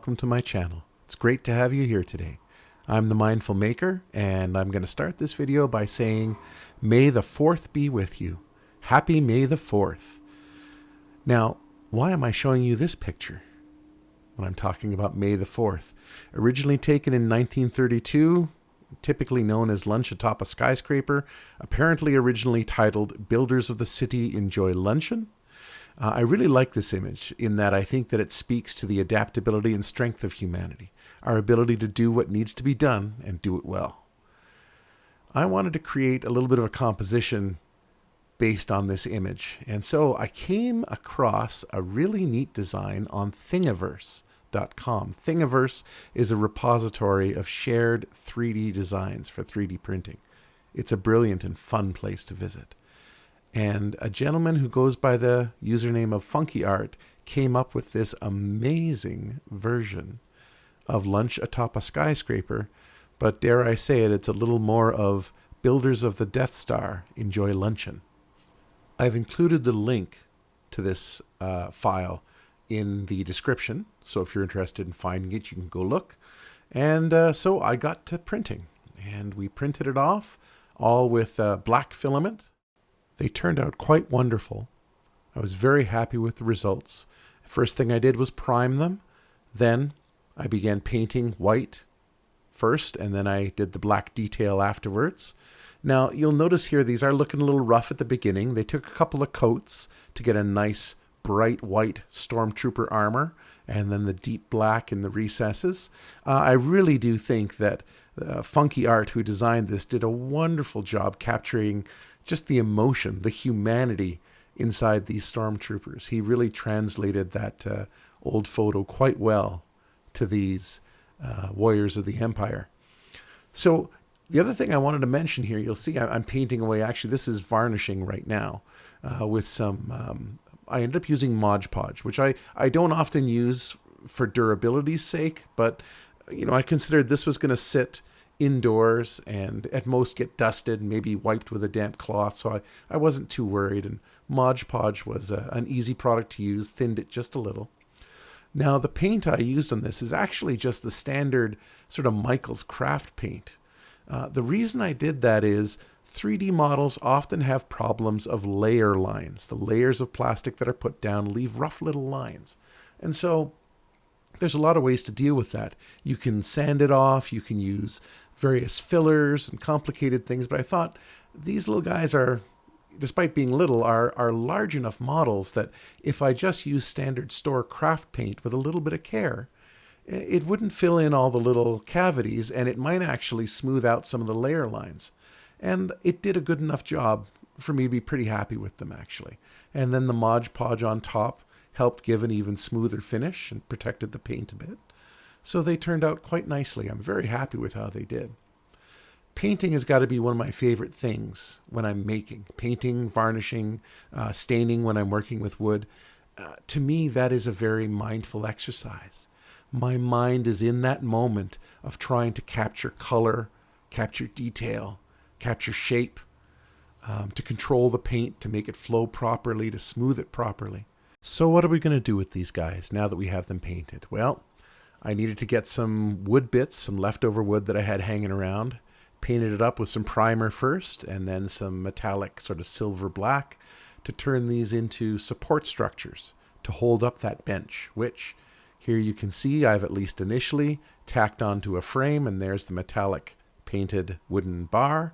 welcome to my channel. It's great to have you here today. I'm the Mindful Maker, and I'm going to start this video by saying, May the 4th be with you. Happy May the 4th. Now, why am I showing you this picture when I'm talking about May the 4th? Originally taken in 1932, typically known as Lunch Atop a Skyscraper, apparently originally titled Builders of the City Enjoy Luncheon. I really like this image in that I think that it speaks to the adaptability and strength of humanity, our ability to do what needs to be done and do it well. I wanted to create a little bit of a composition based on this image, and so I came across a really neat design on Thingiverse.com. Thingiverse is a repository of shared 3D designs for 3D printing. It's a brilliant and fun place to visit. And a gentleman who goes by the username of Funky Art came up with this amazing version of Lunch Atop a Skyscraper, but dare I say it, it's a little more of Builders of the Deathstar Enjoy Luncheon. I've included the link to this file in the description, so if you're interested in finding it, you can go look. And so I got to printing, and we printed it off, all with black filament. They turned out quite wonderful. I was very happy with the results. First thing I did was prime them. Then I began painting white first, and then I did the black detail afterwards. Now, you'll notice here these are looking a little rough at the beginning. They took a couple of coats to get a nice bright white stormtrooper armor, and then the deep black in the recesses. I really do think that Funky Art, who designed this, did a wonderful job capturing just the emotion, the humanity inside these stormtroopers. He really translated that old photo quite well to these warriors of the Empire. So the other thing I wanted to mention here, you'll see I'm painting away. Actually, this is varnishing right now with some, I ended up using Mod Podge, which I don't often use for durability's sake, but you know, I considered this was going to sit indoors and at most get dusted, maybe wiped with a damp cloth, so I wasn't too worried, and Mod Podge was an easy product to use, thinned it just a little. Now the paint I used on this is actually just the standard sort of Michael's craft paint. The reason I did that is 3D models often have problems of layer lines. The layers of plastic that are put down leave rough little lines, and so there's a lot of ways to deal with that. You can sand it off, you can use various fillers and complicated things, but I thought these little guys are, despite being little, are large enough models that if I just use standard store craft paint with a little bit of care, it wouldn't fill in all the little cavities, and it might actually smooth out some of the layer lines. And it did a good enough job for me to be pretty happy with them, actually. And then the Mod Podge on top helped give an even smoother finish and protected the paint a bit. So they turned out quite nicely. I'm very happy with how they did. Painting has got to be one of my favorite things when I'm making. Painting, varnishing, staining when I'm working with wood. To me, that is a very mindful exercise. My mind is in that moment of trying to capture color, capture detail, capture shape, to control the paint, to make it flow properly, to smooth it properly. So what are we going to do with these guys now that we have them painted? Well, I needed to get some wood bits, some leftover wood that I had hanging around, painted it up with some primer first, and then some metallic sort of silver black to turn these into support structures to hold up that bench, which here you can see I've at least initially tacked onto a frame, and there's the metallic painted wooden bar.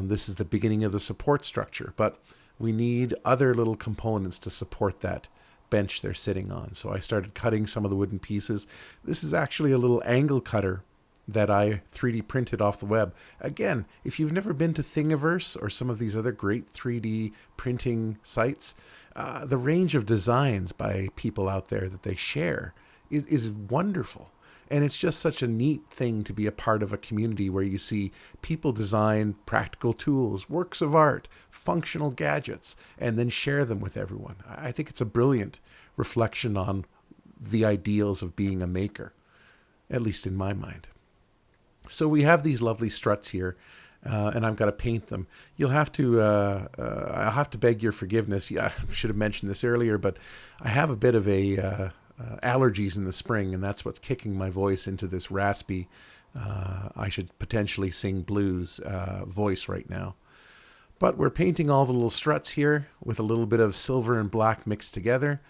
This is the beginning of the support structure, but we need other little components to support that bench they're sitting on. So I started cutting some of the wooden pieces. This is actually a little angle cutter that I 3D printed off the web. Again, if you've never been to Thingiverse or some of these other great 3D printing sites, the range of designs by people out there that they share is wonderful. And it's just such a neat thing to be a part of a community where you see people design practical tools, works of art, functional gadgets, and then share them with everyone. I think it's a brilliant reflection on the ideals of being a maker, at least in my mind. So we have these lovely struts here, and I've got to paint them. You'll have to, I'll have to beg your forgiveness. Yeah, I should have mentioned this earlier, but I have a bit of a allergies in the spring, and that's what's kicking my voice into this raspy, I should potentially sing blues voice right now. But we're painting all the little struts here with a little bit of silver and black mixed together.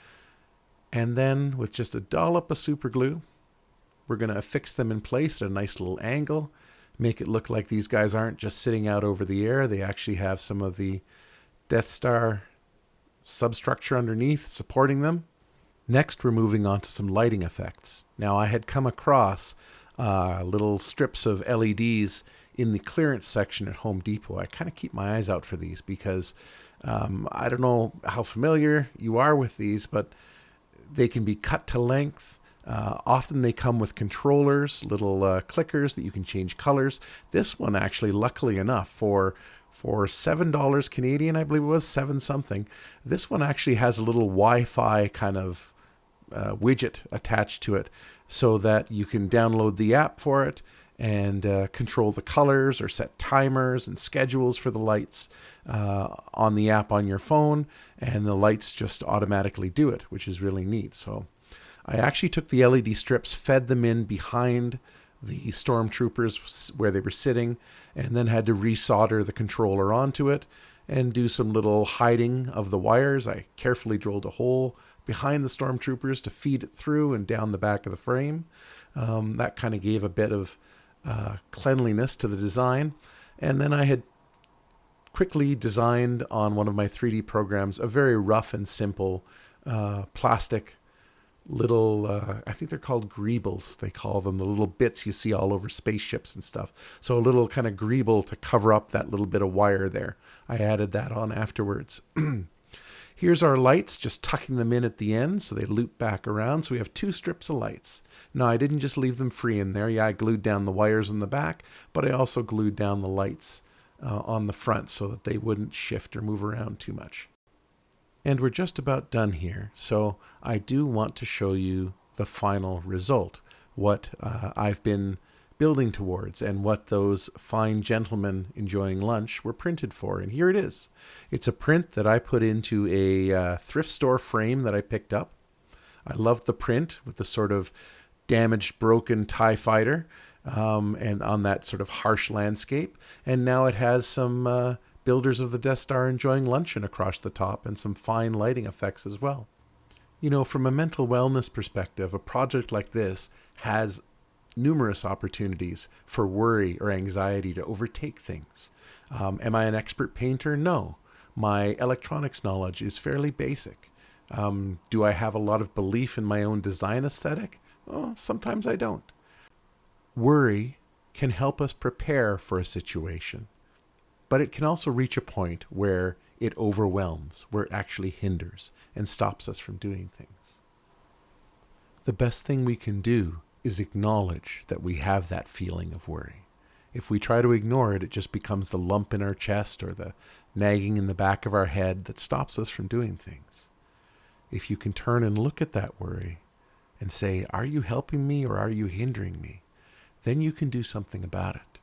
And then with just a dollop of super glue, we're going to affix them in place at a nice little angle, make it look like these guys aren't just sitting out over the air. They actually have some of the Deathstar substructure underneath supporting them. Next, we're moving on to some lighting effects. Now, I had come across little strips of LEDs in the clearance section at Home Depot. I kind of keep my eyes out for these because I don't know how familiar you are with these, but they can be cut to length. Often they come with controllers, little clickers that you can change colors. This one actually, luckily enough, for $7 Canadian, I believe it was, 7 something, this one actually has a little Wi-Fi kind of widget attached to it so that you can download the app for it and control the colors or set timers and schedules for the lights on the app on your phone, and the lights just automatically do it, which is really neat. So I actually took the LED strips, fed them in behind the stormtroopers where they were sitting, and then had to resolder the controller onto it and do some little hiding of the wires. I carefully drilled a hole behind the stormtroopers to feed it through and down the back of the frame. That kind of gave a bit of cleanliness to the design. And then I had quickly designed on one of my 3D programs a very rough and simple plastic little, I think they're called greebles, they call them, the little bits you see all over spaceships and stuff. So a little kind of greeble to cover up that little bit of wire there. I added that on afterwards. Here's our lights, just tucking them in at the end so they loop back around. So we have 2 strips of lights. Now, I didn't just leave them free in there. Yeah, I glued down the wires on the back, but I also glued down the lights on the front so that they wouldn't shift or move around too much. And we're just about done here. So I do want to show you the final result, what I've been building towards and what those fine gentlemen enjoying lunch were printed for. And here it is. It's a print that I put into a thrift store frame that I picked up. I love the print with the sort of damaged, broken TIE fighter and on that sort of harsh landscape. And now it has some builders of the Death Star enjoying luncheon across the top and some fine lighting effects as well. You know, from a mental wellness perspective, a project like this has numerous opportunities for worry or anxiety to overtake things. Am I an expert painter? No. My electronics knowledge is fairly basic. Do I have a lot of belief in my own design aesthetic? Well, sometimes I don't. Worry can help us prepare for a situation, but it can also reach a point where it overwhelms, where it actually hinders and stops us from doing things. The best thing we can do is acknowledge that we have that feeling of worry. If we try to ignore it, it just becomes the lump in our chest or the nagging in the back of our head that stops us from doing things. If you can turn and look at that worry and say, are you helping me or are you hindering me? Then you can do something about it.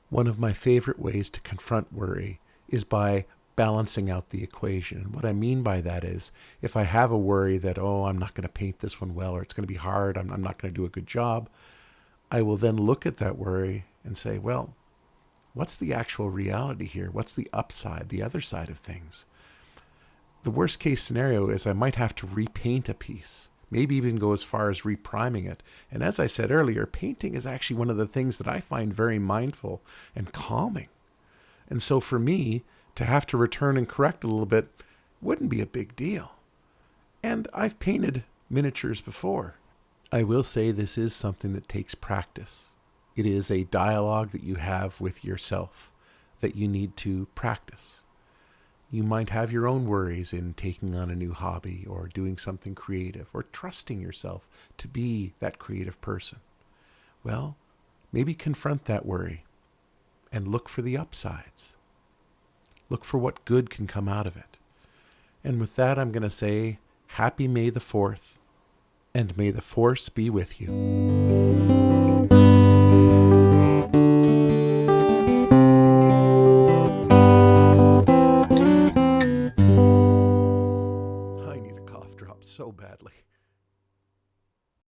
One of my favorite ways to confront worry is by balancing out the equation. And what I mean by that is, if I have a worry that, I'm not going to paint this one well, or it's going to be hard, I'm not going to do a good job, I will then look at that worry and say, well, what's the actual reality here? What's the upside, the other side of things? The worst case scenario is I might have to repaint a piece, maybe even go as far as repriming it. And as I said earlier, painting is actually one of the things that I find very mindful and calming. And so for me, to have to return and correct a little bit wouldn't be a big deal. And I've painted miniatures before. I will say this is something that takes practice. It is a dialogue that you have with yourself that you need to practice. You might have your own worries in taking on a new hobby or doing something creative or trusting yourself to be that creative person. Well, maybe confront that worry and look for the upsides. Look for what good can come out of it. And with that, I'm going to say, Happy May the 4th, and may the Force be with you. I need a cough drop so badly.